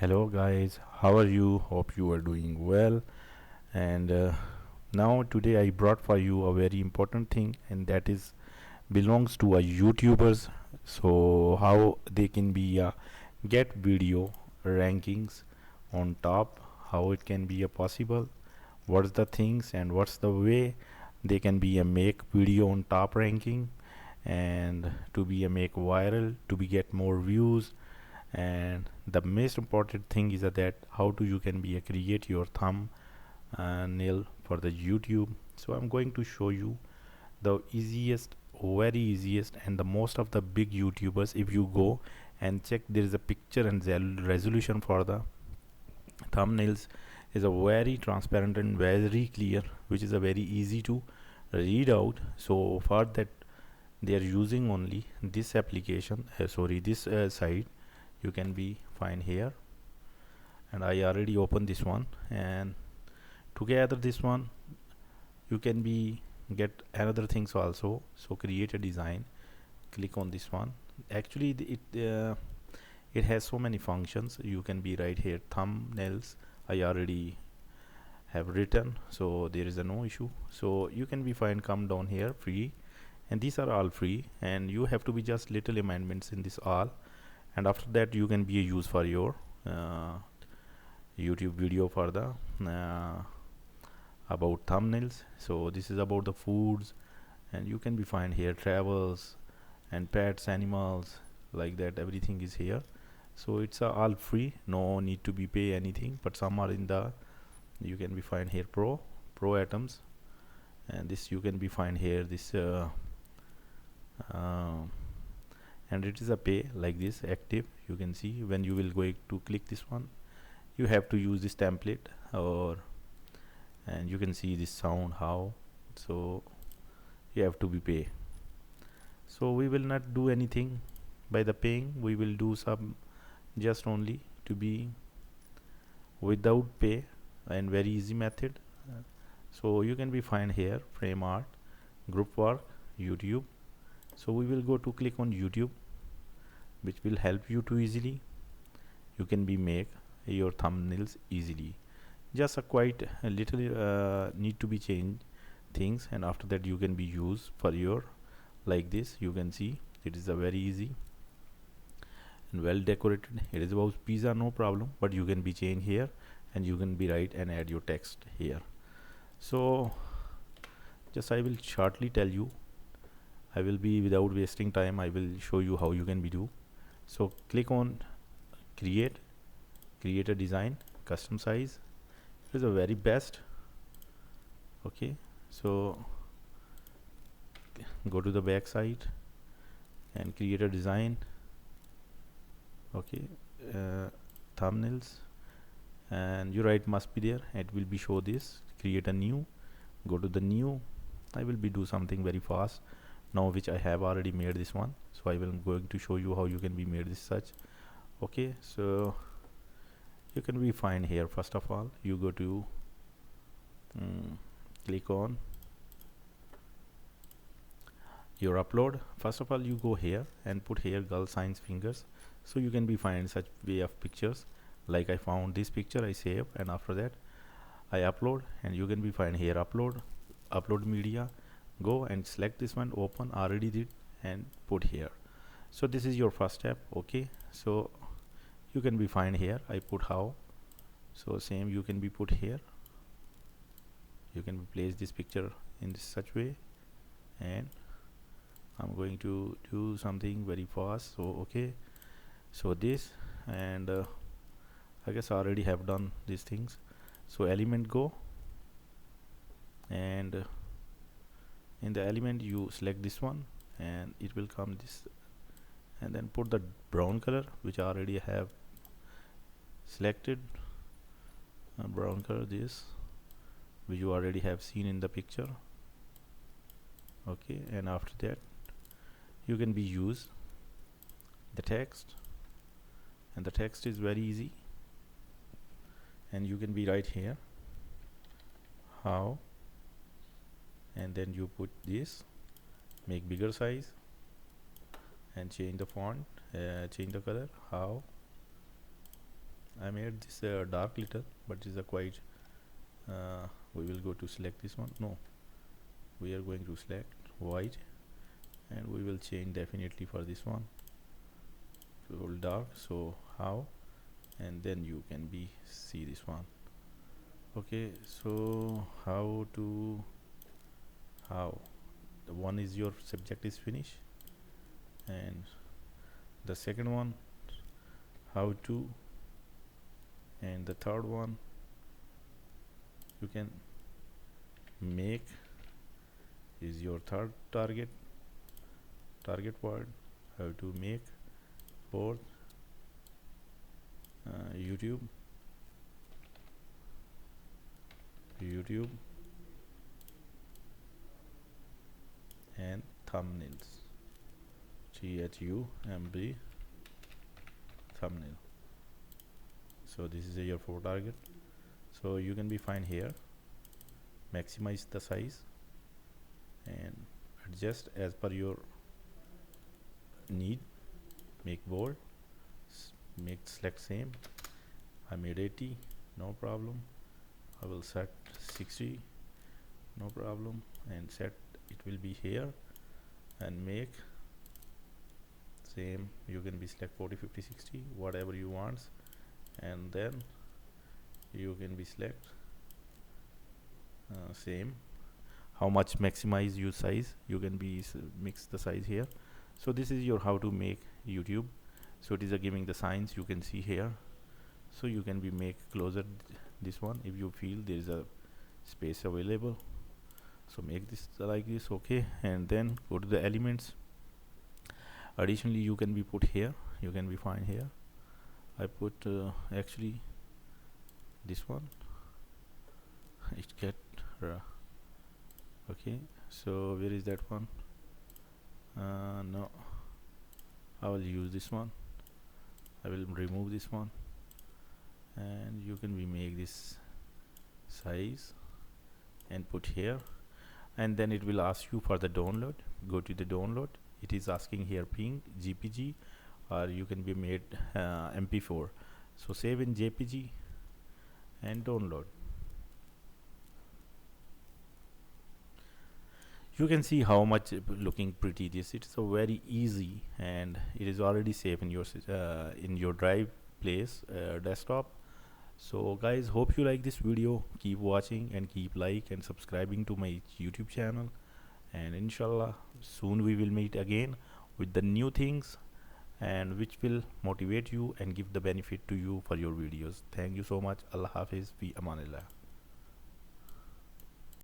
Hello guys, how are you? Hope you are doing well. And now today I brought for you a very important thing, and that is belongs to a YouTubers. So how they can be get video rankings on top, how it can be a possible, what's the things and what's the way they can be a make video on top ranking and to be a make viral to be get more views. And the most important thing is that how do you can be a create your thumb nail for the YouTube. So I'm going to show you the easiest, very easiest, and the most of the big YouTubers. If you go and check, there is a picture and resolution for the thumbnails is a very transparent and very clear, which is a very easy to read out. So for that they are using only this application, this site you can be find here, and I already opened this one, and together this one you can be get another things also. So create a design, click on this one. Actually it has so many functions. You can be right here thumbnails I already have written, so there is a no issue. So you can be find come down here free, and these are all free, and you have to be just little amendments in this all, and after that you can be use for your uh, YouTube video for the uh, about thumbnails. So this is about the foods, and you can be find here travels and pets, animals, like that everything is here. So it's all free, no need to be pay anything, but some are in the you can be find here pro items, and this you can be find here this uh, and it is a pay like this active. You can see when you will go to click this one, you have to use this template, or and you can see this sound how. So you have to be pay. So we will not do anything by the paying, we will do some just only to be without pay, and very easy method. So you can be find here frame art, group work, YouTube. So we will go to click on YouTube, which will help you to easily you can be make your thumbnails easily. Just a quite a little need to be changed things, and after that you can be used for your like this. You can see it is a very easy and well decorated. It is about pizza, no problem, but you can be change here, and you can be write and add your text here. So just I will shortly tell you, I will be without wasting time, I will show you how you can be do. So click on create a design, custom size. It is a very best. Okay, so go to the back side and create a design. Okay, thumbnails, and you write must be there, it will be show this. Create a new, go to the new. I will be do something very fast now, which I have already made this one, so I will going to show you how you can be made this such. Okay, so you can be find here. First of all, you go to click on your upload. First of all, you go here and put here girl signs fingers, so you can be find such way of pictures. Like I found this picture, I save, and after that I upload, and you can be find here upload media. Go and select this one, open, already did, and put here. So this is your first step. Okay, so you can be find here I put how. So same you can be put here, you can place this picture in this such way, and I'm going to do something very fast. So okay, so this, and I guess I already have done these things. So element go, and in the element you select this one, and it will come this, and then put the brown color which I already have selected, brown color this which you already have seen in the picture. Okay, and after that you can be use the text, and the text is very easy, and you can be right here how, and then you put this, make bigger size, and change the font, change the color how, I made this dark little, but is a quite we will go to select this one. No, we are going to select white, and we will change definitely for this one to all dark. So how, and then you can be see this one. Okay, so how to, how the one is your subject is finish, and the second one how to, and the third one you can make is your third target word. How to make fourth YouTube and thumbnails, THUMB thumbnail. So this is your four target. So you can be fine here, maximize the size and adjust as per your need. Make bold, make select same. I made 80, no problem. I will set 60, no problem, and set it will be here, and make same. You can be select 40, 50, 60, whatever you want, and then you can be select same. How much maximize your size, you can be mix the size here. So this is your how to make YouTube. So it is giving the signs you can see here. So you can be make closer this one if you feel there is a space available. So make this like this, okay, and then go to the elements. Additionally you can be put here, you can be find here. I put actually this one it get okay. So where is that one? No, I will use this one. I will remove this one, and you can be make this size and put here, and then it will ask you for the download. Go to the download. It is asking here ping GPG, or you can be made MP4. So save in JPG and download. You can see how much looking pretty this. It's so very easy, and it is already saved in your drive place desktop. So guys, hope you like this video. Keep watching and keep like and subscribing to my YouTube channel, and inshallah soon we will meet again with the new things, and which will motivate you and give the benefit to you for your videos. Thank you so much. Allah Hafiz, fi amanillah.